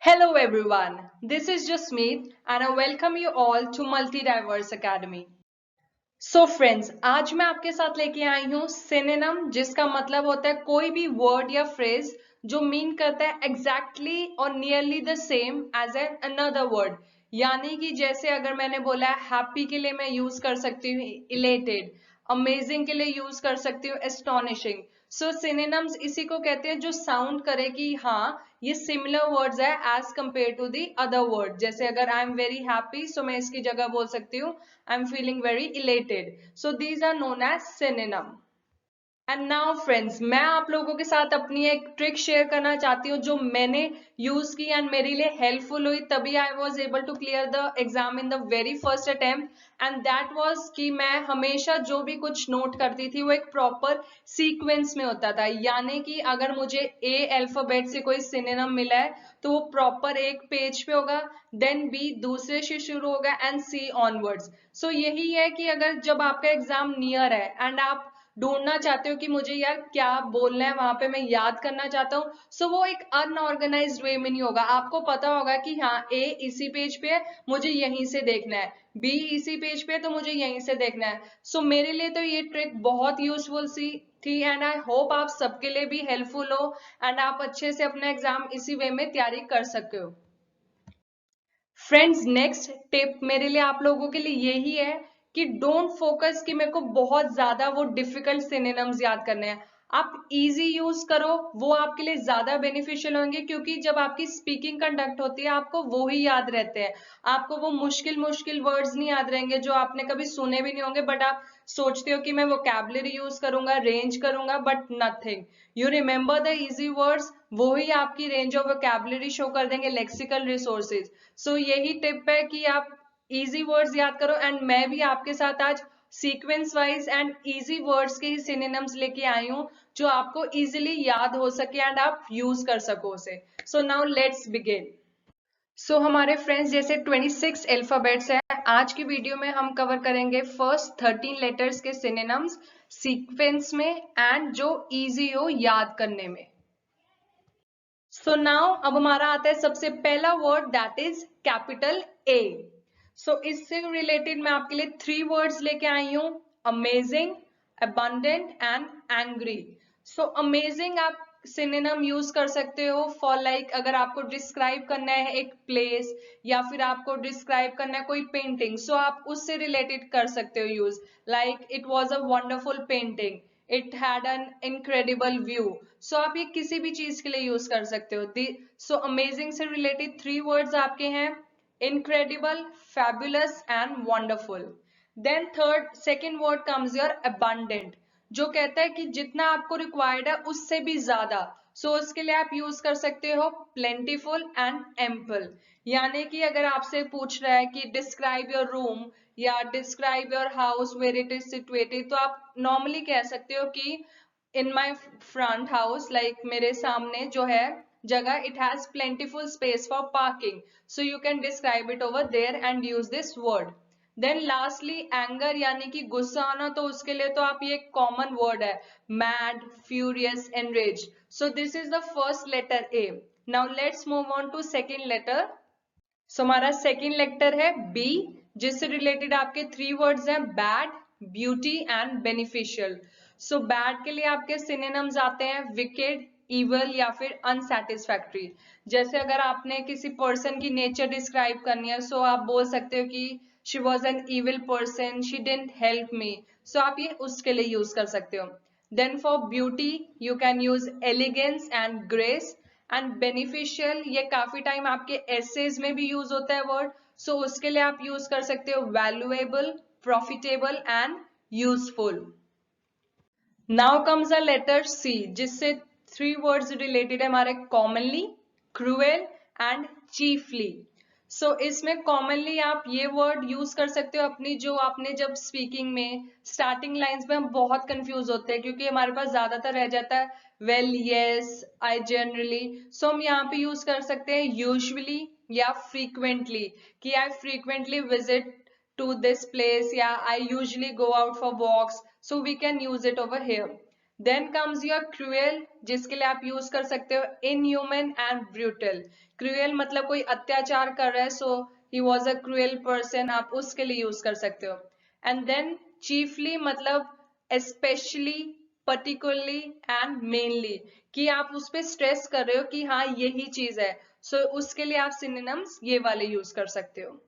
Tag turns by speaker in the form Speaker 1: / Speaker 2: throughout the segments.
Speaker 1: Hello everyone, this is Jasmeet and I welcome you all to Multi-Diverse Academy. So friends, आज मैं आपके साथ लेके आई हूँ सिनोनिम जिसका मतलब होता है कोई भी वर्ड या फ्रेज जो मीन करता है एग्जैक्टली और nearly the same as an another word. यानी कि जैसे अगर मैंने बोला है हैप्पी के लिए मैं यूज कर सकती हूँ इलेटेड, अमेजिंग के लिए यूज कर सकती हूँ एस्टोनिशिंग। सो सिनोनिम्स इसी को कहते हैं जो साउंड करे कि हाँ ये सिमिलर वर्ड्स है as compare to the other word. जैसे अगर I am very happy so मैं इसकी जगह बोल सकती हूँ I am feeling very elated. So these are known as synonym. And now friends, मैं आप लोगों के साथ अपनी एक ट्रिक शेयर करना चाहती हूँ जो मैंने यूज की एंड मेरे लिए हेल्पफुल हुई, तभी I was able to clear the exam in the very first attempt. And that was कि मैं हमेशा जो भी कुछ नोट करती थी वो एक प्रॉपर सीक्वेंस में होता था। यानी कि अगर मुझे ए अल्फाबेट से कोई सिनोनिम मिला है तो वो प्रॉपर एक पेज पे होगा, देन बी दूसरे से शुरू होगा एंड सी ऑनवर्ड्स। सो यही है कि अगर जब आपका एग्जाम नियर है एंड आप ढूंढना चाहते हो कि मुझे यार क्या बोलना है वहां पे, मैं याद करना चाहता हूँ, सो वो एक अनऑर्गेनाइज्ड वे में नहीं होगा। आपको पता होगा कि हाँ ए इसी पेज पे है, मुझे यहीं से देखना है, बी इसी पेज पे है तो मुझे यहीं से देखना है। सो मेरे लिए तो ये ट्रिक बहुत यूजफुल सी थी एंड आई होप आप सबके लिए भी हेल्पफुल हो एंड आप अच्छे से अपना एग्जाम इसी वे में तैयारी कर सके हो। फ्रेंड्स, नेक्स्ट टिप मेरे लिए आप लोगों के लिए यही है कि डोंट फोकस कि मेरे को बहुत ज्यादा वो डिफिकल्ट सिनोनिम्स याद करने हैं। आप इजी यूज करो, वो आपके लिए ज्यादा बेनिफिशियल होंगे क्योंकि जब आपकी स्पीकिंग कंडक्ट होती है आपको वो ही याद रहते हैं। आपको वो मुश्किल मुश्किल वर्ड्स नहीं याद रहेंगे जो आपने कभी सुने भी नहीं होंगे, बट आप सोचते हो कि मैं वोकैबुलरी यूज करूंगा, रेंज करूंगा, but nothing. You remember the easy words, वो ही आपकी रेंज ऑफ वोकैबुलरी शो कर देंगे, लेक्सिकल रिसोर्सेज। सो यही टिप है कि आप इजी वर्ड्स याद करो एंड मैं भी आपके साथ आज sequence wise and easy words के ही सिनोनिम्स लेके आई हूँ जो आपको इजीली याद हो सके एंड आप यूज कर सको उसे। So now let's begin. So हमारे फ्रेंड्स, जैसे 26 अल्फाबेट्स है, आज की वीडियो में हम कवर करेंगे फर्स्ट 13 लेटर्स के सिनोनिम्स सीक्वेंस में एंड जो इजी हो याद करने में। सो नाउ अब हमारा आता है सबसे पहला word that is capital A. So इससे रिलेटेड मैं आपके लिए 3 वर्ड्स लेके आई हूं, amazing, abundant and angry. So amazing आप सिनोनिम यूज कर सकते हो फॉर लाइक अगर आपको डिस्क्राइब करना है एक प्लेस या फिर आपको डिस्क्राइब करना है कोई पेंटिंग, सो आप उससे रिलेटेड कर सकते हो use, like it was a wonderful painting, it had an incredible view. So आप ये किसी भी चीज के लिए यूज कर सकते हो। सो अमेजिंग से रिलेटेड 3 वर्ड्स आपके हैं, incredible, fabulous and wonderful. Then third second word comes your abundant, जो कहता है कि जितना आपको रिक्वायर्ड है उससे भी ज्यादा। सो उसके लिए आप यूज कर सकते हो प्लेंटीफुल एंड एम्पल। यानी कि अगर आपसे पूछ रहा है कि डिस्क्राइब योर रूम या describe your house where it is situated, तो आप नॉर्मली कह सकते हो कि in my front house, like मेरे सामने जो है जगह, it has plentiful space for parking, so you can describe it over there and use this word. Then lastly anger, यानी कि गुस्सा आना, तो उसके लिए तो आप ये कॉमन वर्ड है, mad, furious, enrage. So this is the first letter A. Now let's move on to second letter. So हमारा सेकेंड लेटर है बी, जिससे रिलेटेड आपके 3 वर्ड्स हैं, bad, beauty and beneficial. So bad के लिए आपके synonyms आते हैं विकेड, इवल या फिर अनसेटिस्फैक्ट्री। जैसे अगर आपने किसी पर्सन की नेचर डिस्क्राइब करनी है, सो आप बोल सकते हो कि she was an evil person, she didn't help me. So आप ये उसके लिए यूज कर सकते हो। Then for beauty you can use elegance and grace. And beneficial, ये काफी टाइम आपके एसेज में भी यूज होता है वर्ड, सो उसके लिए आप यूज कर सकते हो valuable, profitable and useful. Now comes a letter C, जिससे 3 वर्ड्स रिलेटेड है हमारे, commonly, cruel and chiefly. So इसमें कॉमनली आप ये वर्ड यूज कर सकते हो अपनी, जो आपने जब स्पीकिंग में स्टार्टिंग लाइंस में हम बहुत कंफ्यूज होते हैं क्योंकि हमारे पास ज्यादातर रह जाता है वेल, यस, आई जनरली। सो हम यहाँ पे यूज कर सकते हैं यूजुअली या फ्रीक्वेंटली, कि I frequently visit to this place, yeah, I usually go out for walks, so we can use it over here. Then comes your cruel, जिसके लिए आप यूज कर सकते हो इनह्यूमन एंड ब्रूटल। क्रूएल मतलब कोई अत्याचार कर रहा है, so he was a cruel person, आप उसके लिए यूज कर सकते हो। एंड देन चीफली मतलब स्पेशली, पर्टिकुलरली एंड मेनली, कि आप उस पर स्ट्रेस कर रहे हो कि हाँ यही चीज है, सो उसके लिए आप सिनोनिम्स ये वाले यूज कर सकते हो।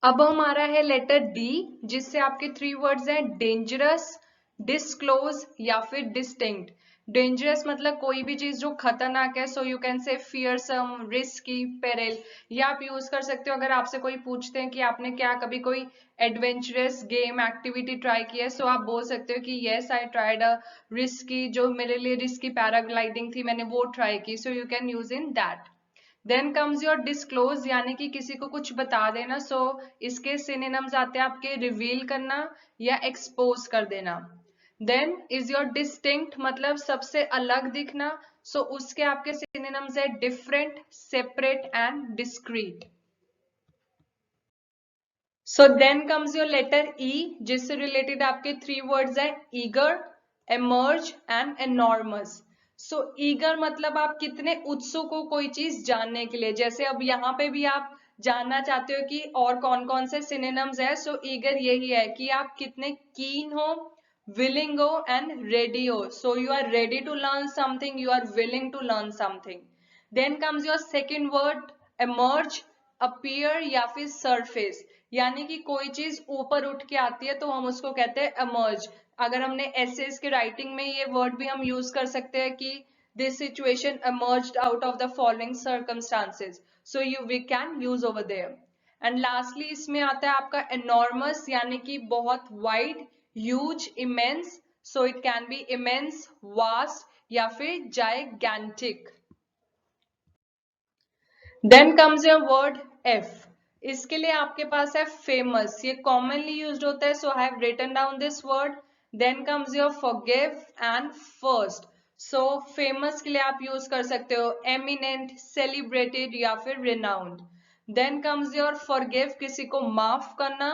Speaker 1: अब हमारा है लेटर डी, जिससे आपके थ्री वर्ड्स हैं डेंजरस, डिस्क्लोज या फिर डिस्टिंक्ट। डेंजरस मतलब कोई भी चीज जो खतरनाक है, so you can say fearsome, risky, peril. या आप यूज कर सकते हो अगर आपसे कोई पूछते हैं कि आपने क्या कभी कोई एडवेंचरस गेम एक्टिविटी ट्राई की है, सो आप बोल सकते हो कि yes I tried a risky, जो मेरे लिए रिस्की पैराग्लाइडिंग थी, मैंने वो ट्राई की, so you can use in that. Then comes your disclose, यानी कि किसी को कुछ बता देना, सो इसके सिनोनिम्स आते हैं आपके रिवील करना या एक्सपोज कर देना। देन इज योर डिस्टिंक्ट मतलब सबसे अलग दिखना, सो उसके आपके सिनोनिम्स है different, separate and discrete. So then comes your letter E, जिससे रिलेटेड आपके थ्री वर्ड्स है eager, emerge and enormous. So eager मतलब आप कितने उत्सुक हो कोई चीज जानने के लिए, जैसे अब यहाँ पे भी आप जानना चाहते हो कि और कौन कौन से सिनोनिम्स है, सो ईगर यही है कि आप कितने कीन हो, willing हो and ready हो, so you are ready to learn something, you are willing to learn something. Then comes your second word emerge, appear या फिर surface, यानी कि कोई चीज ऊपर उठ के आती है तो हम उसको कहते हैं emerge। अगर हमने essays के writing में ये word भी हम use कर सकते हैं कि this situation emerged out of the following circumstances, so you we can use over there. And lastly इसमें आता है आपका एनॉर्मस, यानी कि बहुत wide, huge, immense, so it can be immense, vast या फिर gigantic. Then comes your word F, इसके लिए आपके पास है फेमस, ये कॉमनली यूज्ड होता है, so I have written down this word. Then comes your forgive and first, so famous के लिए आप यूज कर सकते हो एमिनेंट, सेलिब्रेटेड या फिर renowned. Then comes your forgive, किसी को माफ करना,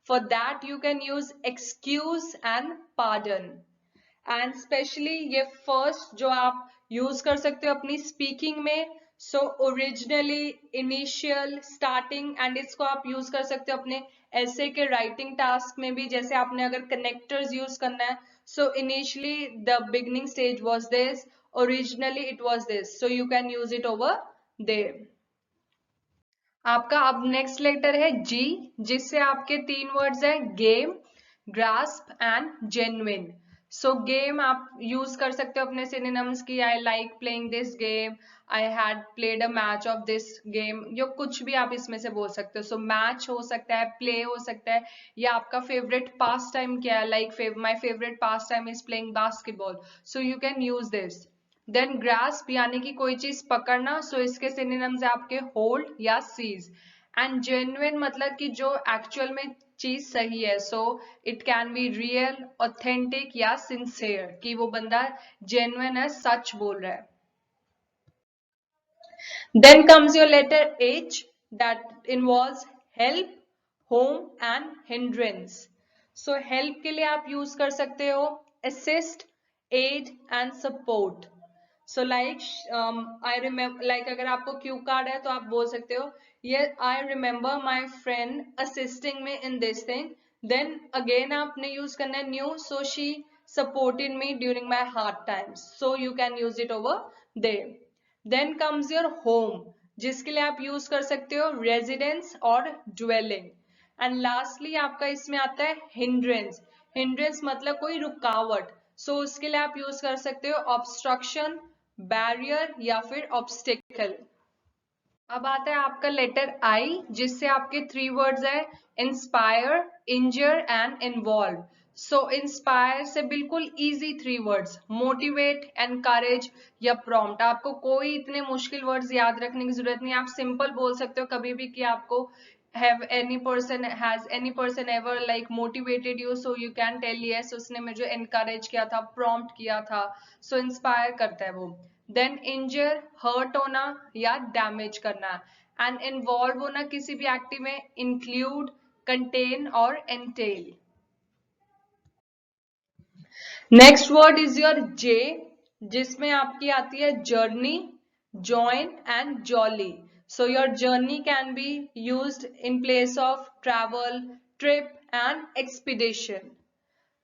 Speaker 1: for that you can use excuse and pardon. And specially ये फर्स्ट जो आप यूज कर सकते हो अपनी स्पीकिंग में, so originally, initial, starting, and इसको आप यूज कर सकते हो अपने ऐसे के राइटिंग टास्क में भी, जैसे आपने अगर कनेक्टर्स यूज करना है, so initially the beginning stage was this, originally it was this, so you can use it over there. आपका अब नेक्स्ट लेटर है जी, जिससे आपके तीन वर्ड्स है game, grasp and genuine. So game आप यूज कर सकते हो अपने सिनोनिम्स की, I like playing this game, I had played a match of this game, यो कुछ भी आप इसमें से बोल सकते हो। सो मैच हो सकता है, प्ले हो सकता है, या आपका फेवरेट पास टाइम क्या है, like my favourite pastime is playing basketball, so you can use this. Then grasp यानी कि कोई चीज पकड़ना, सो इसके सिनोनिम्स है आपके होल्ड या सीज। एंड जेन्युइन मतलब कि जो एक्चुअल में चीज सही है, so it can be real, authentic या सिंसियर, कि वो बंदा जेन्युइन है, सच बोल रहा है। Then comes your letter H, that involves help, home and hindrance. So help के लिए आप यूज कर सकते हो assist, aid and support. So I remember, like अगर आपको क्यू कार्ड है तो आप बोल सकते हो ये I remember my friend assisting me in this thing. Then again आपने यूज करना है new, so she supported me during my hard times. So you can use it over there. Then comes your home, जिसके लिए आप use कर सकते हो residence और ड्वेलिंग। एंड लास्टली आपका इसमें आता है हिंड्रेंस। हिंड्रेंस मतलब कोई रुकावट, सो उसके लिए आप यूज कर सकते हो ऑब्स्ट्रक्शन, बैरियर या फिर ऑब्स्टिकल। अब आता है आपका लेटर आई, जिससे आपके थ्री वर्ड्स है inspire, injure and involve. So inspire से बिल्कुल easy three words, motivate, encourage या प्रॉम्प्ट। आपको कोई इतने मुश्किल वर्ड्स याद रखने की जरूरत नहीं, आप सिंपल बोल सकते हो कभी भी कि आपको has any person ever like motivated you, so you can tell yes, उसने मुझे encourage किया था, prompt किया था, so inspire करता है वो। देन इंजर, हर्ट होना या डैमेज करना। एंड इन्वॉल्व होना किसी भी एक्टिव में, इंक्लूड, कंटेन और entail. Next word is your J, जिसमें आपकी आती है journey, join and jolly. So your journey can be used in place of travel, trip and expedition.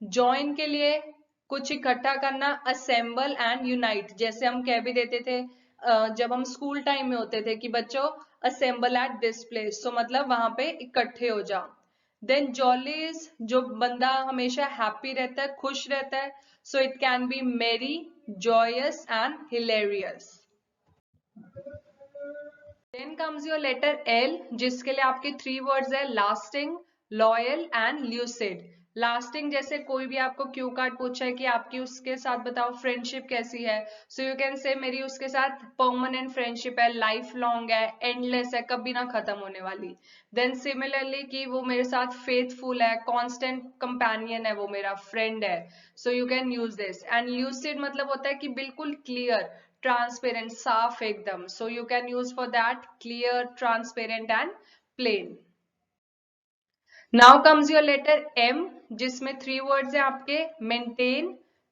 Speaker 1: Join के लिए कुछ इकट्ठा करना, असेंबल एंड यूनाइट, जैसे हम कह भी देते थे जब हम स्कूल टाइम में होते थे कि बच्चों असेंबल एट दिस प्लेस, तो मतलब वहां पे इकट्ठे हो जाओ. देन जॉली इज जो बंदा हमेशा हैप्पी रहता है, खुश रहता है. So it can be merry, joyous and hilarious. Then comes your letter L, जिसके लिए आपके थ्री वर्ड्स है, lasting, loyal and lucid. Lasting, जैसे कोई भी आपको क्यू कार्ड पूछा है कि आपकी उसके साथ बताओ फ्रेंडशिप कैसी है, सो यू कैन से मेरी उसके साथ परमानेंट फ्रेंडशिप है, लाइफ लॉन्ग है, एंडलेस है, कभी ना खत्म होने वाली. देन सिमिलरली कि वो मेरे साथ फेथफुल है, कांस्टेंट कंपेनियन है, वो मेरा फ्रेंड है. So you can use this. And lucid मतलब होता है कि बिल्कुल क्लियर, ट्रांसपेरेंट, साफ एकदम. So you can use for that clear, transparent and plain. Now comes your letter M, जिसमें थ्री वर्ड्स हैं आपके, maintain,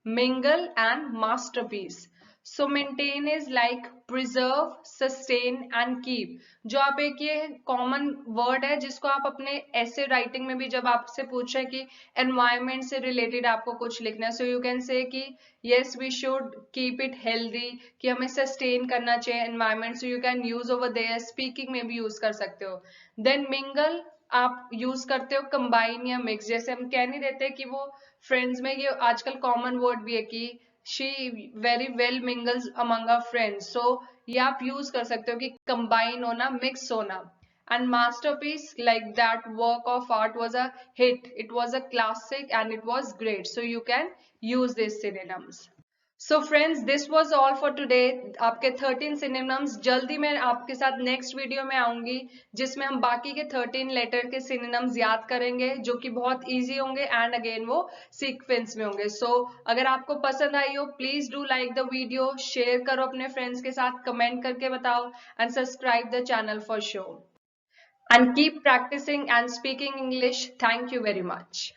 Speaker 1: mingle and masterpiece. So maintain is like preserve, sustain and keep. जो आप एक ये common word है जिसको आप अपने ऐसे राइटिंग में भी जब आपसे पूछे कि एनवायरमेंट से रिलेटेड आपको कुछ लिखना है, सो यू कैन से कि yes we should keep it healthy, कि हमें सस्टेन करना चाहिए environment. So you can use over there, speaking में भी यूज कर सकते हो. देन मिंगल आप यूज करते हो कंबाइन या मिक्स, जैसे हम कह नहीं देते कि वो फ्रेंड्स में, ये आजकल कॉमन वर्ड भी है कि she very well mingles among our friends. So ये आप यूज कर सकते हो कि कंबाइन होना, मिक्स होना. And masterpiece, like that work of art was a hit, it was a classic and it was great. So you can use this synonyms. So friends, this was all for today. आपके 13 synonyms. जल्दी मैं आपके साथ next video में आऊंगी जिसमें हम बाकी के 13 लेटर के सिनोनिम्स याद करेंगे, जो कि बहुत इजी होंगे एंड अगेन वो सीक्वेंस में होंगे. सो अगर आपको पसंद आई हो, please do like the video, share करो अपने फ्रेंड्स के साथ, कमेंट करके बताओ and subscribe the channel for show. And keep practising and speaking English. Thank you very much.